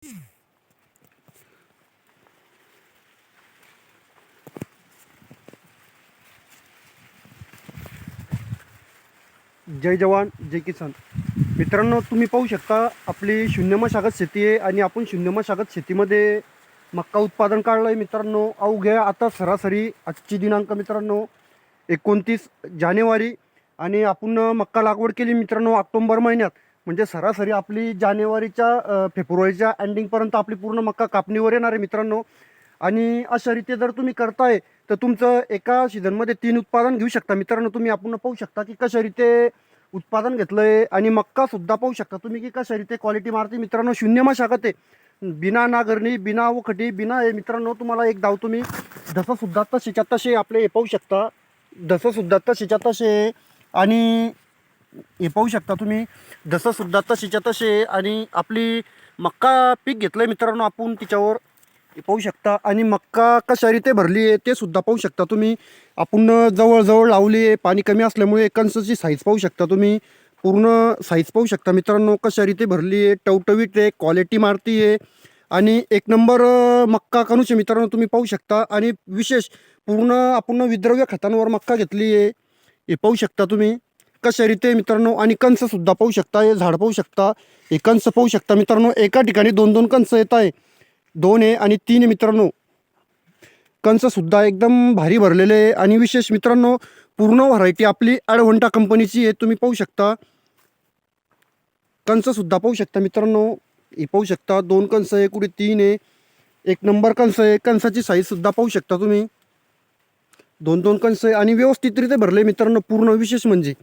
जय जवान जय किसान. मित्रांनो, तुम्ही पाहू शकता आपली शून्य मशागत शेती आहे आणि आपण शून्य मशागत शेतीमध्ये मक्का उत्पादन काढलं आहे. मित्रांनो, अवघ्या आता सरासरी आजची दिनांक मित्रांनो 29 जानेवारी आणि आपण मक्का लागवड केली मित्रांनो ऑक्टोबर महिन्यात. म्हणजे सरासरी आपली जानेवारीच्या फेब्रुवारीच्या एंडिंगपर्यंत आपली पूर्ण मक्का कापणीवर येणार आहे मित्रांनो. आणि अशा रीती जर तुम्ही करताय तर तुमचं एका सीझनमध्ये 3 उत्पादन घेऊ शकता मित्रांनो. तुम्ही आपण पाहू शकता की कशा रीते उत्पादन घेतलंय आणि मक्का सुद्धा पाहू शकता तुम्ही की कशा रीते क्वालिटी मारते मित्रांनो. शून्य मशागत आहे, बिना नागरणी, बिना उखटी, बिना हे मित्रांनो. तुम्हाला एक धाव तुम्ही जसं सुद्धा तसेच्या तसे आपले हे पाहू शकता, जसं सुद्धा तसेच्या तसे. आणि हे पाहू शकता तुम्ही जसं सुद्धा तसेच्या तसे. आणि आपली मक्का पीक घेतलंय मित्रांनो आपण तिच्यावर हे पाहू शकता. आणि मक्का कशा रीते भरली आहे ते सुद्धा पाहू शकता तुम्ही. आपण जवळजवळ लावली आहे, पाणी कमी असल्यामुळे कणसाची साईज पाहू शकता तुम्ही, पूर्ण साईज पाहू शकता मित्रांनो कशा रीते भरली आहे. टवटवीत आहे, क्वालिटी मारती आहे आणि एक नंबर मक्का कणूस आहे मित्रांनो तुम्ही पाहू शकता. आणि विशेष पूर्ण आपण विद्रव्य खतांवर मक्का घेतली आहे हे पाहू शकता तुम्ही कशा रीते मित्रांनो. आणि कणस सुद्धा पाहू शकता, हे झाड पाहू शकता, हे कणस पाहू शकता मित्रांनो. एका ठिकाणी 2-2 कणस येत आहे, 2 आहे आणि 3 आहे मित्रांनो. कणस सुद्धा एकदम भारी भरलेले आहे. आणि विशेष मित्रांनो पूर्ण व्हरायटी आपली ॲडव्हांटा कंपनीची आहे तुम्ही पाहू शकता. कणस सुद्धा पाहू शकता मित्रांनो, हे पाहू शकता 2 कणस आहे, कुठे 3 आहे. एक नंबर कणस आहे. कणसाची साईज सुद्धा पाहू शकता तुम्ही, 2-2 कणस आहे आणि व्यवस्थितरित्या भरले मित्रांनो. पूर्ण विशेष म्हणजे